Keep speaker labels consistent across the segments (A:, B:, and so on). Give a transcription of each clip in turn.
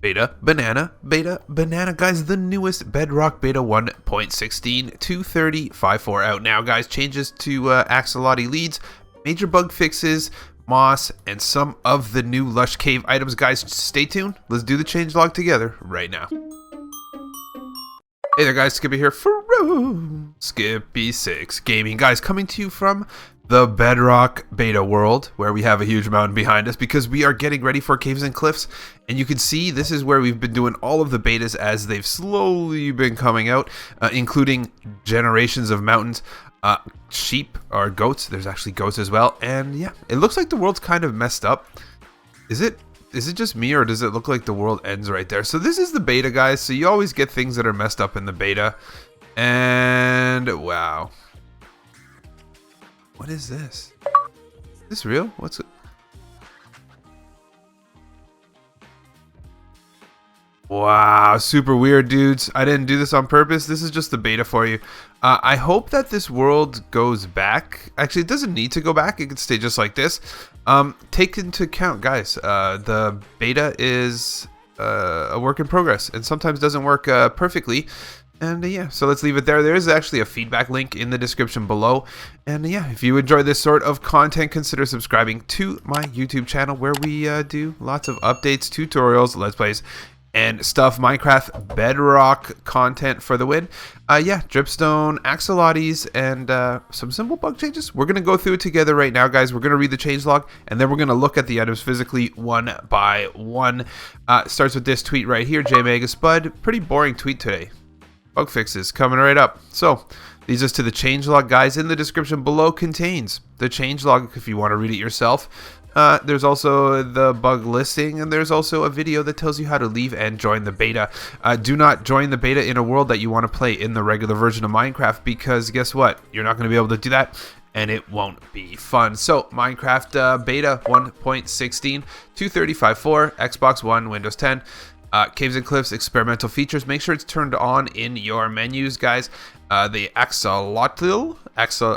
A: Beta banana, guys, the newest Bedrock Beta 1.16 230.54 out now, guys. Changes to Axolotl leads, major bug fixes, moss, and some of the new Lush Cave items, guys. Stay tuned. Let's do the changelog together right now. Hey there, guys, Skippy here for Skippy6 Gaming, guys, coming to you from the Bedrock Beta world, where we have a huge mountain behind us because we are getting ready for Caves and Cliffs. And you can see this is where we've been doing all of the betas as they've slowly been coming out, including generations of mountains, sheep or goats. There's actually goats as well. And yeah, it looks like the world's kind of messed up. Is it just me, or does it look like the world ends right there? So this is the beta, guys. So you always get things that are messed up in the beta. And wow. What is this? Is this real? What's it? Wow, super weird, dudes. I didn't do this on purpose. This is just the beta for you. I hope that this world goes back. Actually, it doesn't need to go back. It can stay just like this. Take into account, guys, the beta is a work in progress and sometimes doesn't work perfectly. And yeah, so let's leave it there. There is actually a feedback link in the description below. And yeah, if you enjoy this sort of content, consider subscribing to my YouTube channel, where we do lots of updates, tutorials, let's plays, and stuff. Minecraft Bedrock content for the win. Yeah, dripstone, axolotls, and some simple bug changes. We're going to go through it together right now, guys. We're going to read the changelog, and then we're going to look at the items physically one by one. Starts with this tweet right here, JMegaSpud. Pretty boring tweet today. Bug fixes coming right up. So leads us to the changelog, guys. In the description below contains the changelog if you want to read it yourself. There's also the bug listing, and there's also a video that tells you how to leave and join the beta. Do not join the beta in a world that you want to play in the regular version of Minecraft, because guess what? You're not going to be able to do that, and it won't be fun. So Minecraft Beta 1.16 230.54 Xbox One, Windows 10. Caves and Cliffs experimental features. Make sure it's turned on in your menus, guys. The axolotl.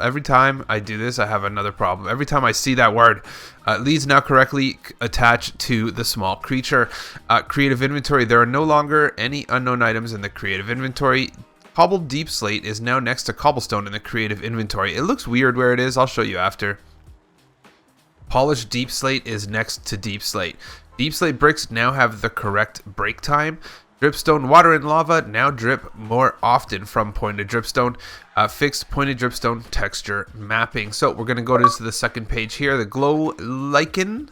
A: Every time I do this, I have another problem. Every time I see that word, leads now correctly attached to the small creature. Creative inventory. There are no longer any unknown items in the creative inventory. Cobbled deep slate is now next to cobblestone in the creative inventory. It looks weird where it is. I'll show you after. Polished deep slate is next to deep slate. Deep slate bricks now have the correct break time. Dripstone, water, and lava now drip more often from pointed dripstone. Fixed pointed dripstone texture mapping. So we're going to go to the second page here. The glow lichen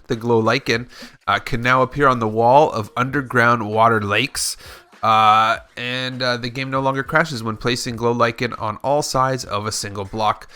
A: can now appear on the wall of underground water lakes. And the game no longer crashes when placing glow lichen on all sides of a single block.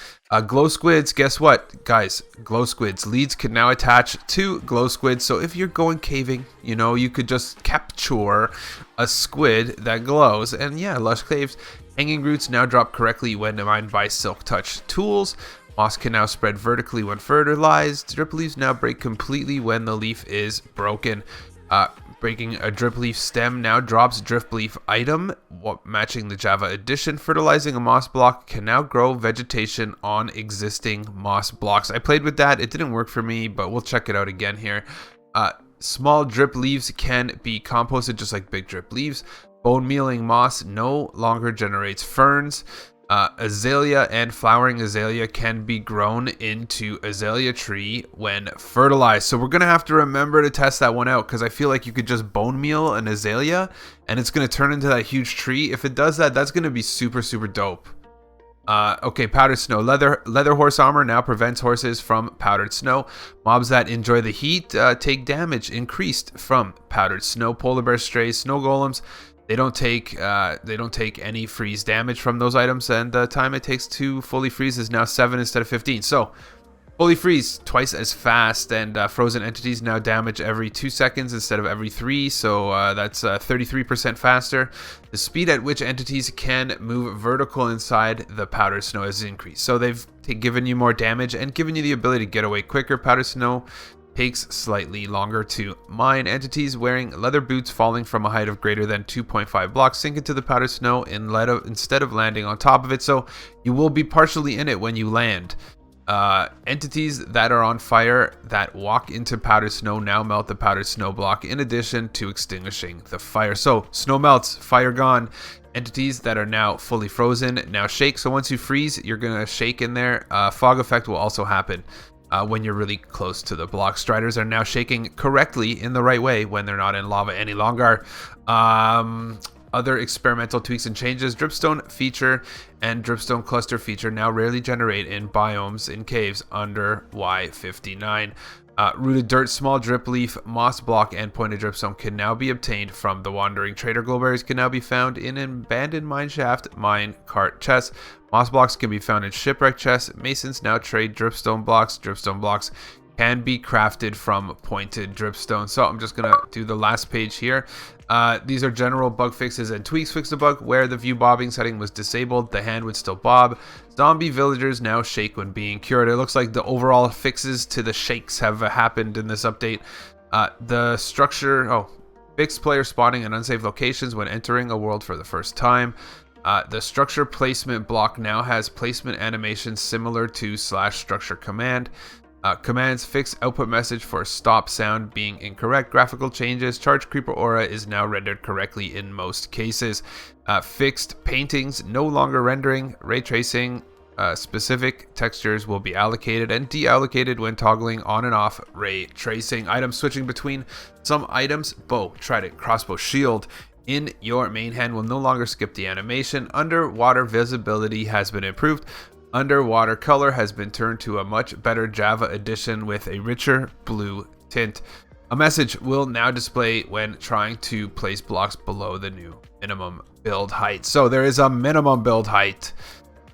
A: Glow squids, guess what, guys? Glow squids leads can now attach to glow squids. So if you're going caving, you know, you could just capture a squid that glows. And yeah, Lush Caves. Hanging roots now drop correctly when mined by Silk Touch tools. Moss can now spread vertically when fertilized. Drip leaves now break completely when the leaf is broken. Breaking a drip leaf stem now drops drip leaf item, matching the Java edition. Fertilizing a moss block can now grow vegetation on existing moss blocks. I played with that. It didn't work for me, but we'll check it out again here. Small drip leaves can be composted just like big drip leaves. Bone mealing moss no longer generates ferns. Azalea and flowering azalea can be grown into azalea tree when fertilized. So we're going to have to remember to test that one out, because I feel like you could just bone meal an azalea and it's going to turn into that huge tree. If it does that, that's going to be super, super dope. Okay, powdered snow. Leather horse armor now prevents horses from powdered snow. Mobs that enjoy the heat take damage increased from powdered snow. Polar bear strays, snow golems. They don't take any freeze damage from those items, and the time it takes to fully freeze is now 7 instead of 15. So fully freeze twice as fast, and frozen entities now damage every 2 seconds instead of every 3. So that's 33% faster. The speed at which entities can move vertical inside the powdered snow has increased. So they've given you more damage and given you the ability to get away quicker. Powdered snow takes slightly longer to mine. Entities wearing leather boots falling from a height of greater than 2.5 blocks sink into the powdered snow instead of landing on top of it, so you will be partially in it when you land. Entities that are on fire that walk into powdered snow now melt the powdered snow block in addition to extinguishing the fire. So snow melts, fire gone. Entities that are now fully frozen now shake. So once you freeze, you're going to shake in there. Fog effect will also happen when you're really close to the block. Striders are now shaking correctly in the right way when they're not in lava any longer. Other experimental tweaks and changes: dripstone feature and dripstone cluster feature now rarely generate in biomes in caves under Y59. Rooted dirt, small drip leaf, moss block, and pointed dripstone can now be obtained from the wandering trader. Glowberries can now be found in an abandoned mine shaft, mine cart chests. Moss blocks can be found in shipwreck chests. Masons now trade dripstone blocks. Dripstone blocks can be crafted from pointed dripstone. So I'm just gonna do the last page here. These are general bug fixes and tweaks. Fix the bug where the view bobbing setting was disabled. The hand would still bob. Zombie villagers now shake when being cured. It looks like the overall fixes to the shakes have happened in this update. The structure, fixed player spawning in unsafe locations when entering a world for the first time. The structure placement block now has placement animations similar to /structure command. Commands: fix output message for stop sound being incorrect. Graphical changes: charge creeper aura is now rendered correctly in most cases. Fixed paintings no longer rendering. Ray tracing: specific textures will be allocated and deallocated when toggling on and off ray tracing. Item switching between some items: bow, trident, crossbow, shield in your main hand will no longer skip the animation. Underwater visibility has been improved. Underwater color has been turned to a much better Java edition with a richer blue tint. A message will now display when trying to place blocks below the new minimum build height. So there is a minimum build height.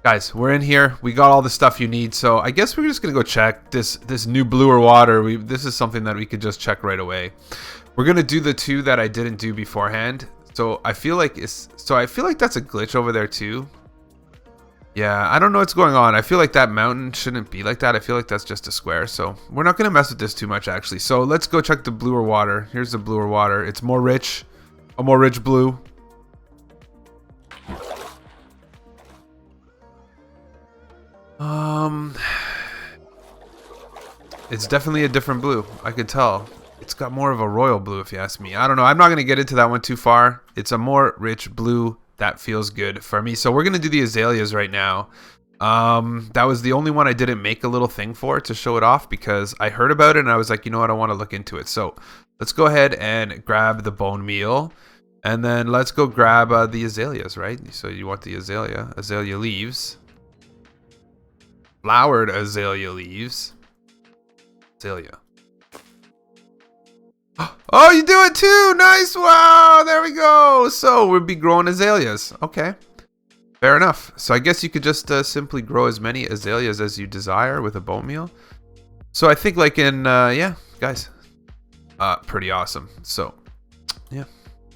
A: Guys, we're in here. We got all the stuff you need. So I guess we're just going to go check this new bluer water. This is something that we could just check right away. We're going to do the two that I didn't do beforehand. So I feel like that's a glitch over there too. Yeah, I don't know what's going on. I feel like that mountain shouldn't be like that. I feel like that's just a square. So we're not going to mess with this too much, actually. So let's go check the bluer water. Here's the bluer water. It's more rich. A more rich blue. It's definitely a different blue. I could tell. It's got more of a royal blue, if you ask me. I don't know. I'm not going to get into that one too far. It's a more rich blue. That feels good for me. So we're going to do the azaleas right now. That was the only one I didn't make a little thing for to show it off because I heard about it and I was like, you know what, I want to look into it. So let's go ahead and grab the bone meal and then let's go grab the azaleas, right? So you want the azalea leaves, flowered azalea leaves, azalea. Oh, you do it too! Nice! Wow! There we go! So, we'll be growing azaleas. Okay. Fair enough. So, I guess you could just simply grow as many azaleas as you desire with a bone meal. So, I think like in, yeah, guys. Pretty awesome. So, yeah.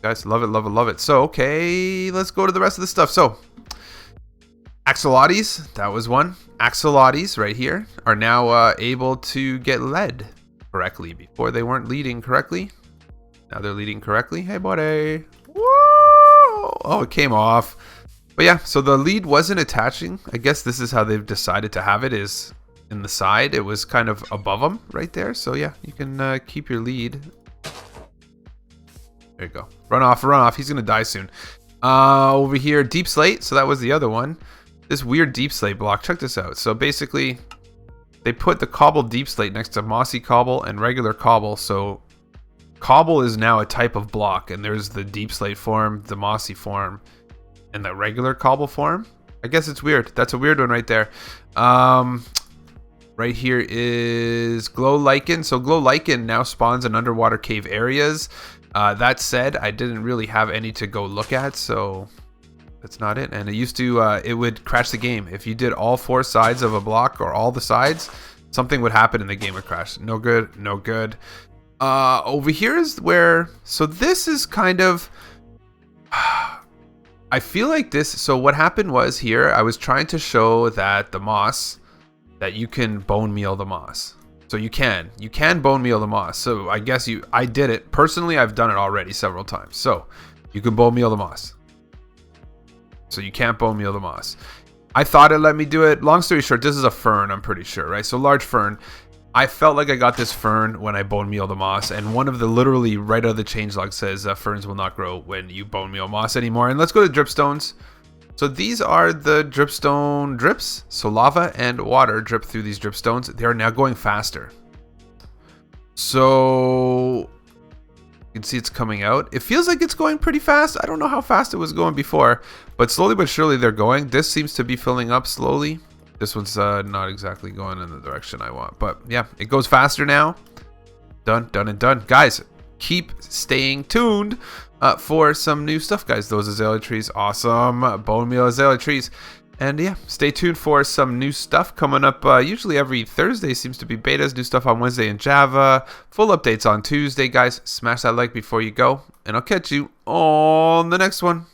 A: Guys, love it, love it, love it. So, okay, let's go to the rest of the stuff. So, axolotls, that was one. Axolotls right here are now able to get led correctly. Before they weren't leading correctly. Now they're leading correctly. Hey, buddy. Whoa! Oh, it came off. But yeah, so the lead wasn't attaching. I guess this is how they've decided to have it, is in the side. It was kind of above them right there. So yeah, you can keep your lead. There you go. Run off, run off. He's going to die soon. Over here, deep slate. So that was the other one. This weird deep slate block. Check this out. So basically, they put the cobble deep slate next to mossy cobble and regular cobble. So cobble is now a type of block, and there's the deep slate form, the mossy form, and the regular cobble form. I guess it's weird. That's a weird one right there. Right here is glow lichen. So glow lichen now spawns in underwater cave areas. That said, I didn't really have any to go look at, so that's not it. And it used to, it would crash the game. If you did all four sides of a block or all the sides, something would happen and the game would crash. No good, no good. Over here is where, so this is kind of, I feel like this, so what happened was here, I was trying to show that the moss, that you can bone meal the moss. So you can bone meal the moss. So I guess I did it. Personally, I've done it already several times. So you can bone meal the moss. So you can't bone meal the moss. I thought it let me do it. Long story short, this is a fern, I'm pretty sure, right? So large fern. I felt like I got this fern when I bone meal the moss, and one of the literally right out of the changelog says ferns will not grow when you bone meal moss anymore. And let's go to dripstones. So these are the dripstone drips. So lava and water drip through these dripstones. They are now going faster. So you can see it's coming out. It feels like it's going pretty fast. I don't know how fast it was going before, but slowly but surely they're going. This seems to be filling up slowly. This one's not exactly going in the direction I want, but yeah, it goes faster now. Done, done, and done. Guys, keep staying tuned for some new stuff, guys. Those azalea trees, awesome. Bone meal azalea trees. And yeah, stay tuned for some new stuff coming up. Usually every Thursday seems to be betas. New stuff on Wednesday in Java. Full updates on Tuesday, guys. Smash that like before you go, and I'll catch you on the next one.